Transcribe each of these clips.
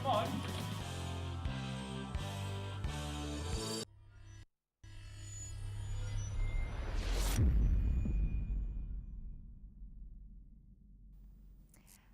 on.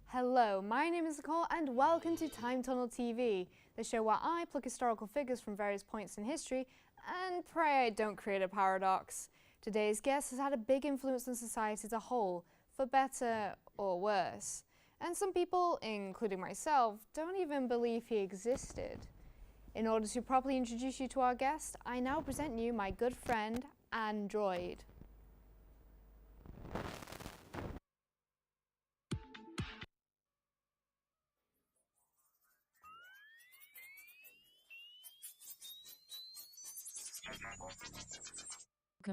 Hello, my name is Nicole and welcome to Time Tunnel TV, the show where I pluck historical figures from various points in history and pray I don't create a paradox. Today's guest has had a big influence on society as a whole, for better or worse. And some people, including myself, don't even believe he existed. In order to properly introduce you to our guest, I now present you my good friend, Android.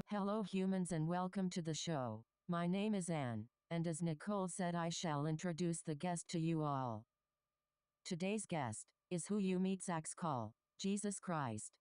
Hello humans and welcome to the show. My name is Anne, and as Nicole said, I shall introduce the guest to you all. Today's guest is who you meet Zach's call, Jesus Christ.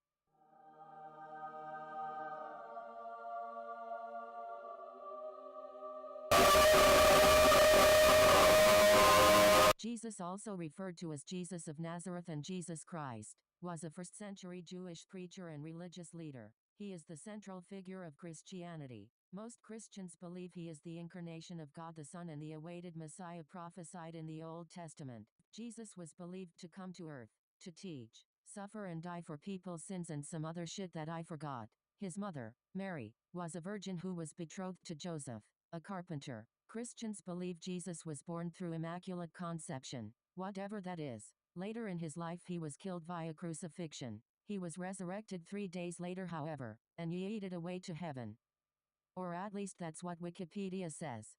Jesus, also referred to as Jesus of Nazareth and Jesus Christ, was a first-century Jewish preacher and religious leader. He is the central figure of Christianity. Most Christians believe he is the incarnation of God the Son and the awaited Messiah prophesied in the Old Testament. Jesus was believed to come to earth, to teach, suffer and die for people's sins and some other shit that I forgot. His mother, Mary, was a virgin who was betrothed to Joseph, a carpenter. Christians believe Jesus was born through Immaculate Conception, whatever that is. Later in his life he was killed via crucifixion. He was resurrected 3 days later, however, and yeeted away to heaven. Or at least that's what Wikipedia says.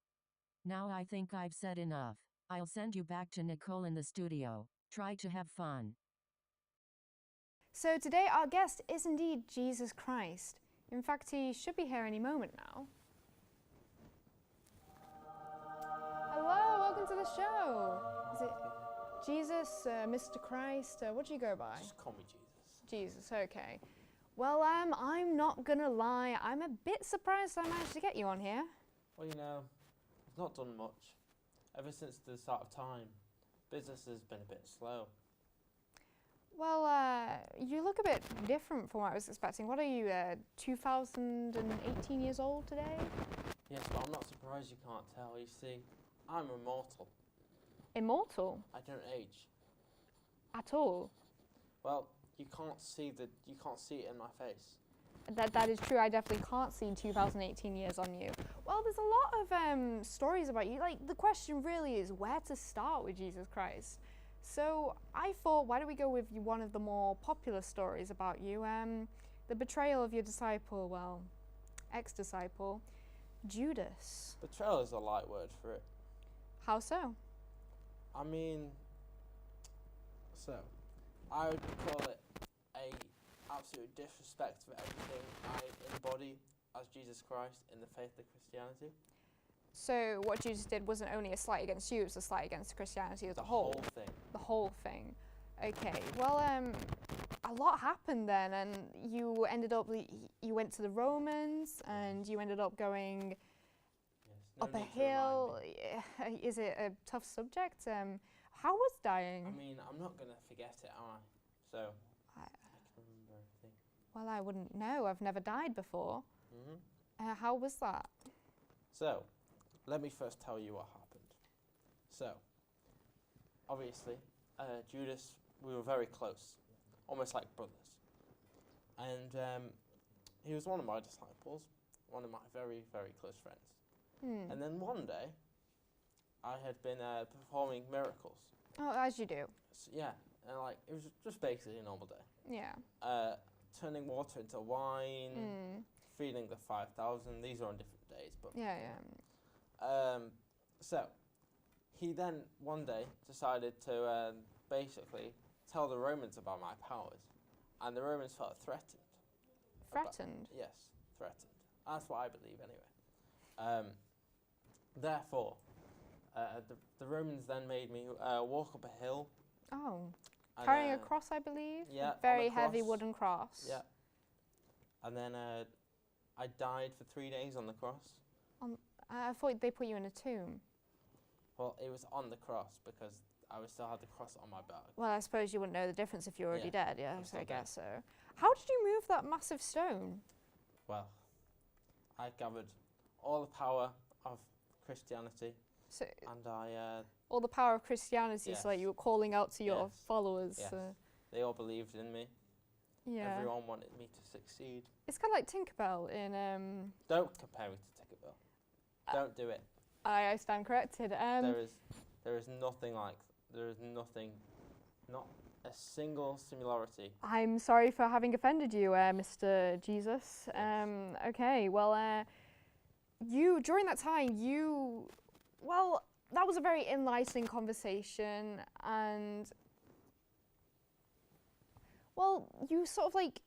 Now I think I've said enough. I'll send you back to Nicole in the studio. Try to have fun. So today our guest is indeed Jesus Christ. In fact, he should be here any moment now. Hello, welcome to the show. Is it Jesus, Mr. Christ? What do you go by? Just call me Jesus. Jesus, okay. Well, I'm not gonna lie, I'm a bit surprised I managed to get you on here. Well, you know, I've not done much. Ever since the start of time, business has been a bit slow. Well, you look a bit different from what I was expecting. What are you, 2018 years old today? Yes, but I'm not surprised you can't tell. You see, I'm immortal. Immortal? I don't age. At all? Well, you can't see it in my face. That is true. I definitely can't see 2018 years on you. Well, there's a lot of stories about you. Like, the question really is where to start with Jesus Christ. So I thought, why don't we go with one of the more popular stories about you, the betrayal of your disciple, well, ex-disciple, Judas. Betrayal is a light word for it. How so? I mean, so I would call it a absolute disrespect for everything I embody as Jesus Christ in the faith of Christianity. So what Jesus did wasn't only a slight against you, it was a slight against Christianity as a whole. The whole thing. The whole thing. Okay, well, a lot happened then, and you ended up, you went to the Romans, and you ended up going up a hill. Is it a tough subject? How was dying? I mean, I'm not going to forget it, am I? So, I can remember everything. Well, I wouldn't know. I've never died before. How was that? So, let me first tell you what happened. So, obviously, Judas, we were very close, almost like brothers. And he was one of my disciples, one of my very, very close friends. And then one day, I had been performing miracles. Oh, as you do. So, yeah, and like it was just basically a normal day. Yeah. Turning water into wine, feeding the 5,000. These are on different days, but yeah, yeah. So he then one day decided to basically tell the Romans about my powers, and the Romans felt threatened. Threatened? Yes, threatened. That's what I believe anyway. Therefore, the Romans then made me walk up a hill. Oh, carrying a cross, I believe? Yeah. A very heavy wooden cross. Yeah. And then I died for 3 days on the cross. I thought they put you in a tomb. Well, it was on the cross because I would still have the cross on my back. Well, I suppose you wouldn't know the difference if you're already dead, yeah, I'm so I still dead. guess so. How did you move that massive stone? Well, I gathered all the power of Christianity, So, and I, all the power of Christianity, so like Yes. you were calling out to your Yes. followers. yes, they all believed in me. Yeah. Everyone wanted me to succeed. It's kind of like Tinkerbell in. Don't compare me to Tinkerbell. Don't do it. I stand corrected. There is nothing like. There is nothing, not a single similarity. I'm sorry for having offended you, Mr. Jesus. Yes. Okay, well, you during that time, well, that was a very enlightening conversation, and well, you sort of like.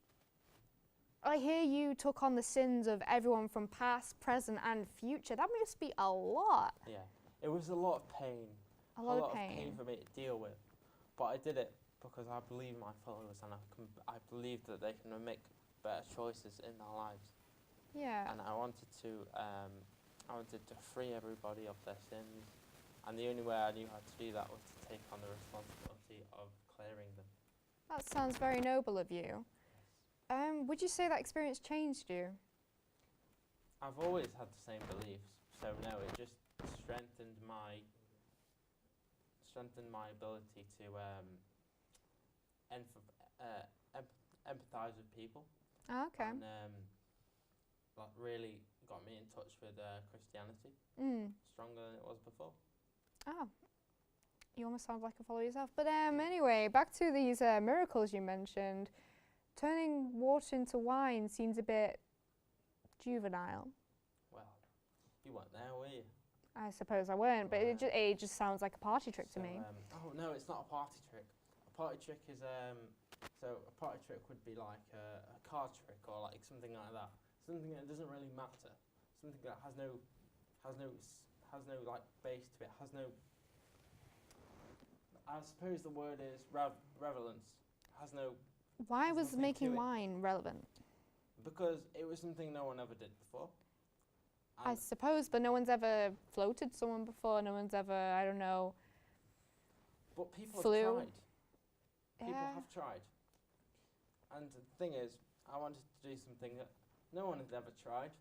I hear you took on the sins of everyone from past, present, and future. That must be a lot. Yeah, it was a lot of pain. A lot of pain. For me to deal with, but I did it because I believe in my followers, and I believe that they can make better choices in their lives. Yeah. And I wanted to free everybody of their sins, and the only way I knew how to do that was to take on the responsibility of clearing them. That sounds very noble of you. Would you say that experience changed you? I've always had the same beliefs, so no, it just strengthened my ability to empathize with people. Oh, okay. And like really got me in touch with Christianity stronger than it was before. Oh, you almost sound like a follower yourself. But anyway, back to these miracles you mentioned. Turning water into wine seems a bit juvenile. Well, you weren't there, were you? I suppose I weren't, but it just sounds like a party trick to me. Oh no, it's not a party trick. A party trick is so a party trick would be like a card trick or like something like that. Something that doesn't really matter. Something that has no like base to it. Has no. I suppose the word is relevance. Has no. Why There's was nothing making to it. wine relevant? Because it was something no one ever did before. I And suppose, but no one's ever floated someone before. No one's ever, I don't know. but people flew. have tried. People Yeah. have tried. And the thing is, I wanted to do something that no one has ever tried.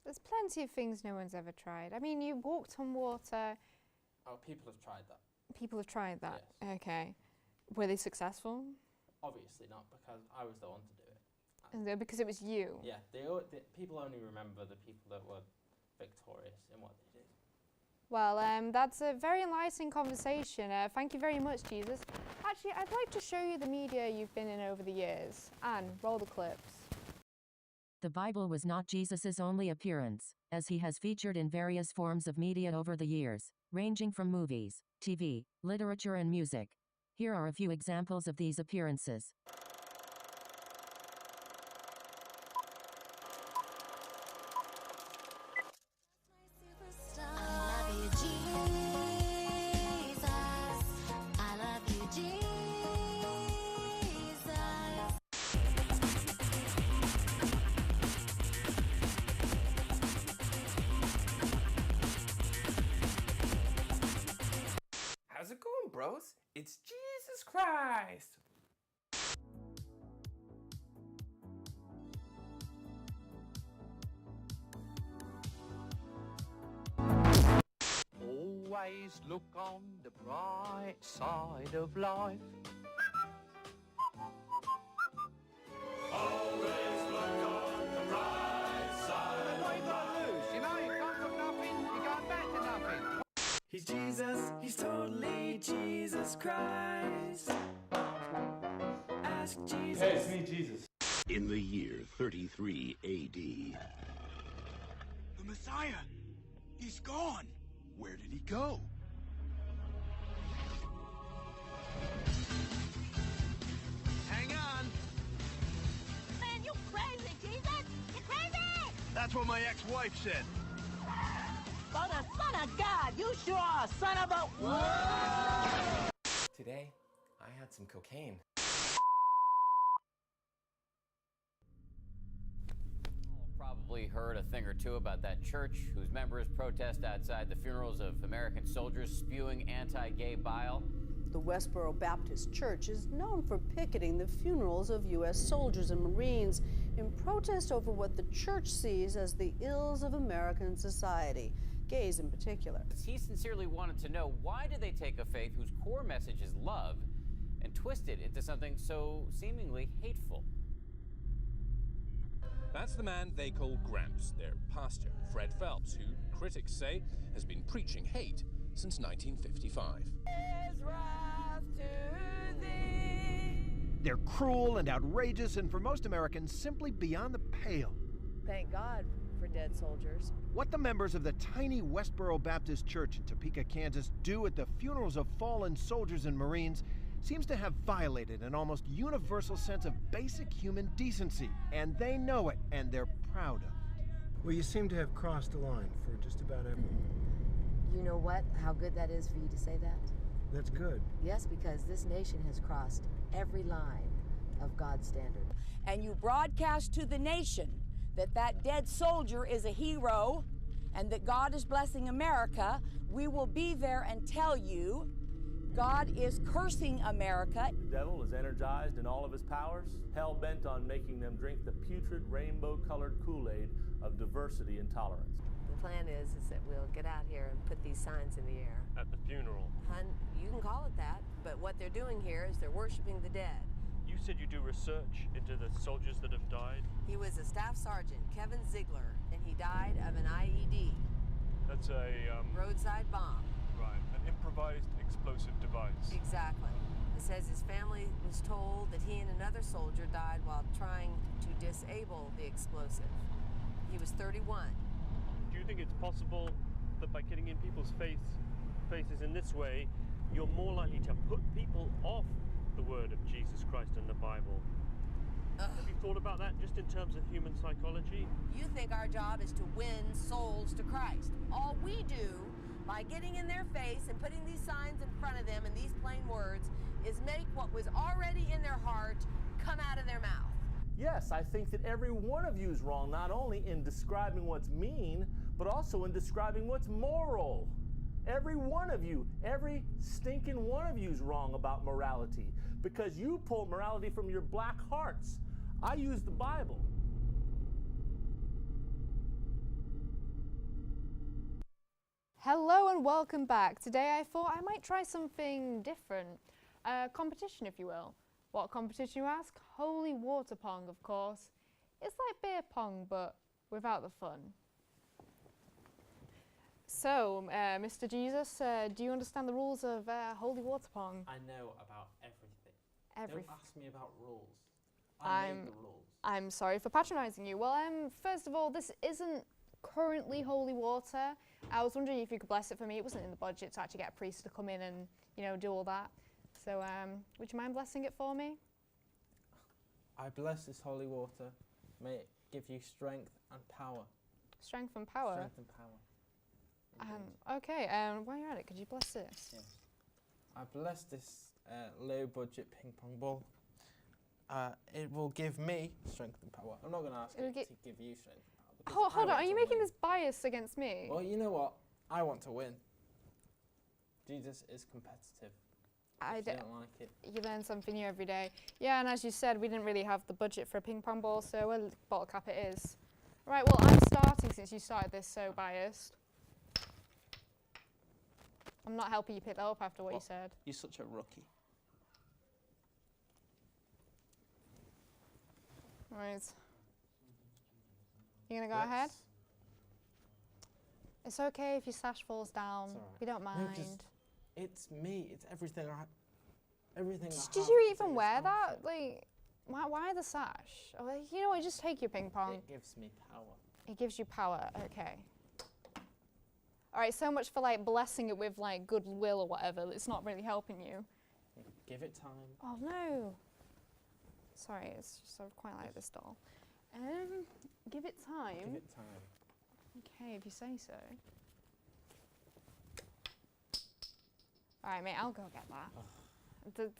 There's plenty of things no one's ever tried. I mean, you walked on water. Oh, people have tried that. People have tried that. Yes. Okay. Were they successful? Obviously not, because I was the one to do it. Because it was you. Yeah, people only remember the people that were victorious in what they did. Well, that's a very enlightening conversation. Thank you very much, Jesus. Actually, I'd like to show you the media you've been in over the years. Anne, roll the clips. The Bible was not Jesus' only appearance, as he has featured in various forms of media over the years, ranging from movies, TV, literature and music. Here are a few examples of these appearances. How's it going, bros? It's Jesus Christ! Always look on the bright side of life. He's Jesus, he's totally Jesus Christ. Ask Jesus. Hey, it's me, Jesus. In the year 33 AD. The Messiah! He's gone! Where did he go? Hang on. Man, you crazy, Jesus! You crazy! That's what my ex-wife said. For the Son of God, you sure are a son of a... Whoa! Today, I had some cocaine. Probably heard a thing or two about that church whose members protest outside the funerals of American soldiers spewing anti-gay bile. The Westboro Baptist Church is known for picketing the funerals of U.S. soldiers and Marines in protest over what the church sees as the ills of American society, gays in particular. He sincerely wanted to know, why do they take a faith whose core message is love and twist it into something so seemingly hateful? That's the man they call Gramps, their pastor, Fred Phelps, who critics say has been preaching hate since 1955. They're cruel and outrageous, and for most Americans, simply beyond the pale. Thank God for dead soldiers. What the members of the tiny Westboro Baptist Church in Topeka, Kansas do at the funerals of fallen soldiers and Marines seems to have violated an almost universal sense of basic human decency, and they know it, and they're proud of it. Well, you seem to have crossed the line for just about everyone. You know what? How good that is for you to say that? That's good. Yes, because this nation has crossed every line of God's standard. And you broadcast to the nation that that dead soldier is a hero and that God is blessing America. We will be there and tell you God is cursing America. The devil is energized in all of his powers, hell-bent on making them drink the putrid rainbow-colored Kool-Aid of diversity and tolerance. The plan is that we'll get out here and put these signs in the air. At the funeral? Hun, you can call it that, but what they're doing here is they're worshiping the dead. You said you do research into the soldiers that have died? He was a staff sergeant, Kevin Ziegler, and he died of an IED. That's a... roadside bomb. Right, an improvised explosive device. Exactly. It says his family was told that he and another soldier died while trying to disable the explosive. He was 31. Do you think it's possible that by getting in people's faces in this way, you're more likely to put people off the word of Jesus Christ and the Bible? Have you thought about that just in terms of human psychology? You think our job is to win souls to Christ. All we do by getting in their face and putting these signs in front of them and these plain words is make what was already in their heart come out of their mouth. Yes, I think that every one of you is wrong, not only in describing what's mean, but also in describing what's moral. Every one of you, every stinking one of you is wrong about morality because you pull morality from your black hearts. I use the Bible. Hello and welcome back. Today I thought I might try something different. Competition, if you will. What competition, you ask? Holy water pong, of course. It's like beer pong, but without the fun. So, Mr. Jesus, do you understand the rules of holy water pong? I know about everything. Don't ask me about rules. I made the rules. I'm sorry for patronising you. Well, first of all, this isn't currently holy water. I was wondering if you could bless it for me. It wasn't in the budget to actually get a priest to come in and, you know, do all that. So, would you mind blessing it for me? I bless this holy water. May it give you strength and power. Strength and power? Strength and power. Okay, while you're at it, could you bless this? Yes. I bless this low-budget ping pong ball. It will give me strength and power. I'm not going to ask it to give you strength and power. Hold on, are you making this bias against me? Well, you know what? I want to win. Jesus is competitive. I don't like it. You learn something new every day. Yeah, and as you said, we didn't really have the budget for a ping pong ball, so a bottle cap it is. Right, well, I'm starting since you started this so biased. I'm not helping you pick that up after what you said. You're such a rookie. Right. You gonna go ahead? It's okay if your sash falls down. We don't mind. No, it's me. It's everything. Everything. Did you even wear that? Like, why the sash? Oh, you know what? Just take your ping pong. It gives me power. It gives you power. Okay. All right. So much for like blessing it with like goodwill or whatever. It's not really helping you. Give it time. Oh no. Sorry, it's just sort of quite like this doll. Give it time. Give it time. Okay, if you say so. All right, mate, I'll go get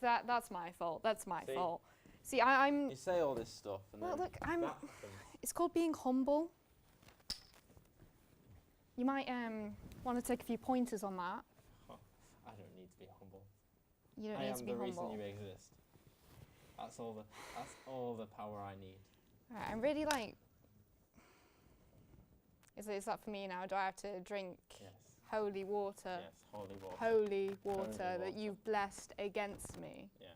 that. That's my fault. That's my fault. See, I'm. You say all this stuff, and well, then look, that it's called being humble. You might want to take a few pointers on that. I don't need to be humble. You don't I need am to be the reason humble. you exist. That's all the power I need. Right, I'm really like. Is that for me now? Do I have to drink holy water? Yes, holy water. Holy water Holy that water. you've blessed against me. Yes.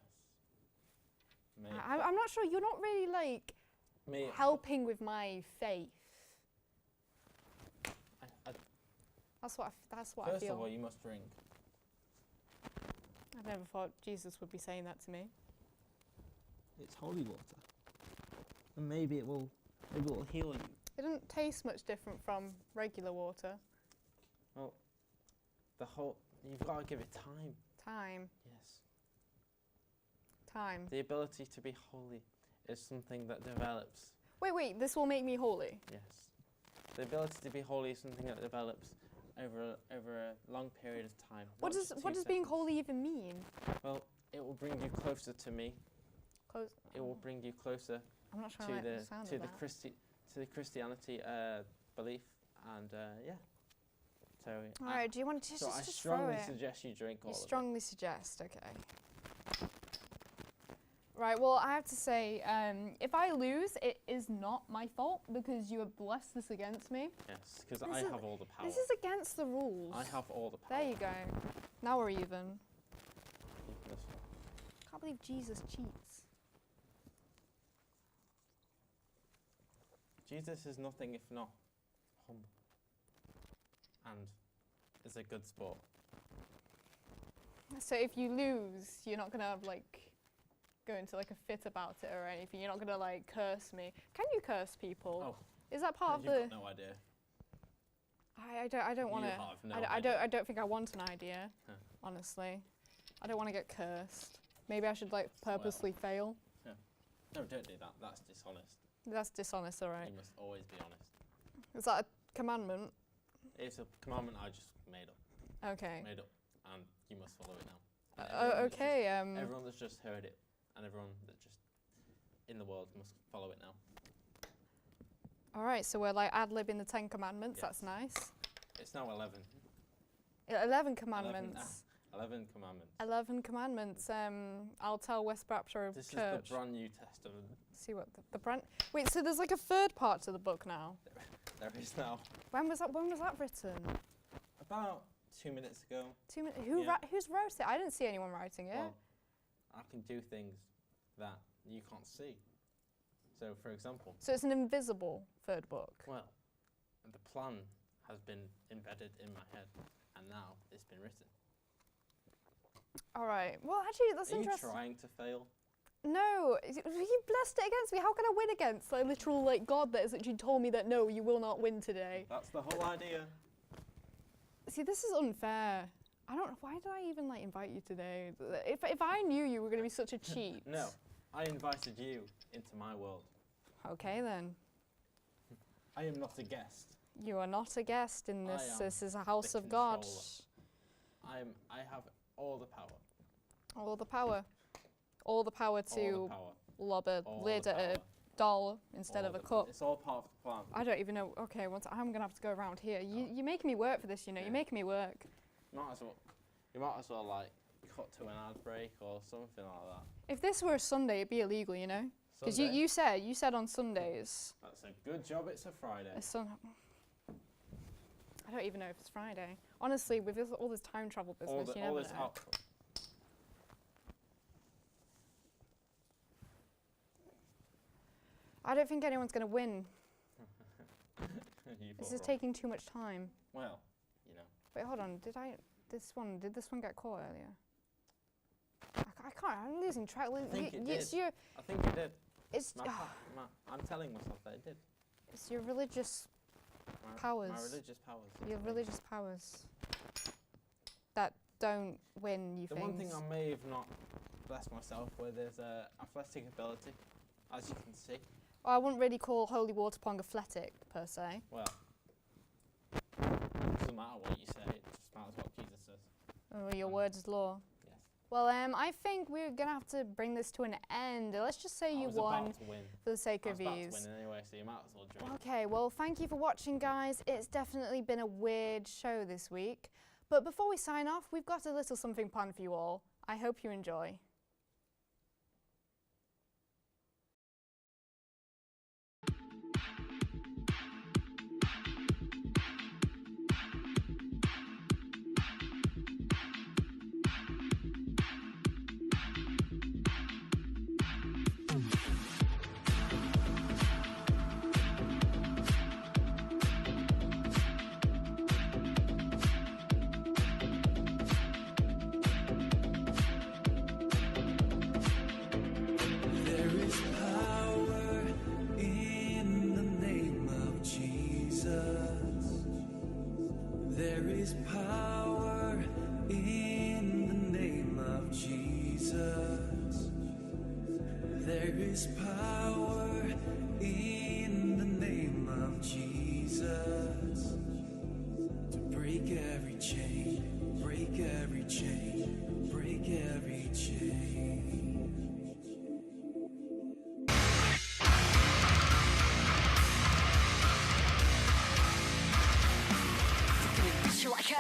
I'm not sure. You're not really like helping with my faith. That's what I feel. First of all, you must drink. I've never thought Jesus would be saying that to me. It's holy water. And maybe it will heal you. It doesn't taste much different from regular water. Well, you've got to give it time. Time. Yes. Time. The ability to be holy is something that develops. Wait, this will make me holy? Yes. The ability to be holy is something that develops over a long period of time. What does being holy even mean? Well, it will bring you closer to me. It will bring you closer I'm not sure to I like the sound of that. to the Christianity belief, and yeah. So. All right. Do you want to just I throw strongly it? suggest you drink all of it. You strongly suggest. Okay. Right. Well, I have to say, if I lose, it is not my fault because you have blessed this against me. Yes, because I have all the power. This is against the rules. I have all the power. There you go. Now we're even. Can't believe Jesus cheats. Jesus is nothing if not humble, and is a good sport. So if you lose, you're not gonna like go into like a fit about it or anything. You're not gonna like curse me. Can you curse people? Oh, is that part of the? You've got no idea. I don't want to. No I don't think I want an idea. Huh. Honestly, I don't want to get cursed. Maybe I should like purposely fail. Yeah. No, don't do that. That's dishonest. That's dishonest, all right. You must always be honest. Is that a commandment? It's a commandment I just made up. Okay. Made up, and you must follow it now. Okay. Everyone that's just heard it, and everyone that just in the world must follow it now. All right, so we're like ad-libbing the 10 commandments. Yes. That's nice. It's now 11. 11 commandments. 11 commandments. 11 commandments. I'll tell West Baptist This Church. is the brand new testament. See what the brand. Wait, so there's like a third part to the book now. There is now. When was that written? About 2 minutes ago. 2 minutes. Who's wrote it? I didn't see anyone writing it. Well, I can do things that you can't see. So, for example. So it's an invisible third book. Well, the plan has been embedded in my head, and now it's been written. All right. Well, actually, that's interesting. Are you trying to fail? No, you blessed it against me. How can I win against like literal like God that has actually told me that no, you will not win today? That's the whole idea. See, this is unfair. I don't. Why did I even like invite you today? If I knew you were going to be such a cheat. No, I invited you into my world. Okay then. I am not a guest. You are not a guest in this. This is a house of God. I have all the power. All the power. All the power to lob a lid at a doll instead of a cup. It's all part of the plan. I don't even know. Okay, I'm going to have to go around here. You're making me work for this, you know. Yeah. You're making me work. You might as well like cut to an ad break or something like that. If this were a Sunday, it'd be illegal, you know. Because you said on Sundays. That's a good job. It's a Friday. I don't even know if it's Friday. Honestly, with all this time travel business, you never know. I don't think anyone's going to win. This is taking too much time. Well, you know. Wait, hold on. Did this one get caught earlier? I can't. I'm losing track. I think it did. I think it did. I'm telling myself that it did. It's your religious powers. My religious powers. Your religious powers that don't win you the things. one thing I may have not blessed myself with is athletic ability, as you can see. Well, I wouldn't really call holy water pong athletic per se. Well, it doesn't matter what you say. It just matters what Jesus says. Oh, your word is law. Yes. Well, I think we're gonna have to bring this to an end. Let's just say you won for the sake of ease. I was about to win anyway, so you might as well drink. Okay, well, thank you for watching, guys. It's definitely been a weird show this week. But before we sign off, we've got a little something planned for you all. I hope you enjoy. There is power in the name of Jesus. There is power in the name of Jesus. To break every chain, break every chain, break every chain. Like a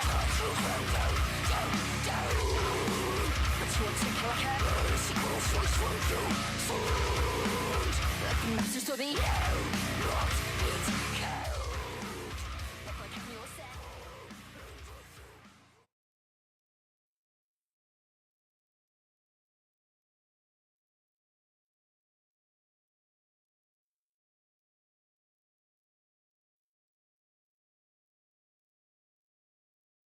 but you take like a the masters of the air, not it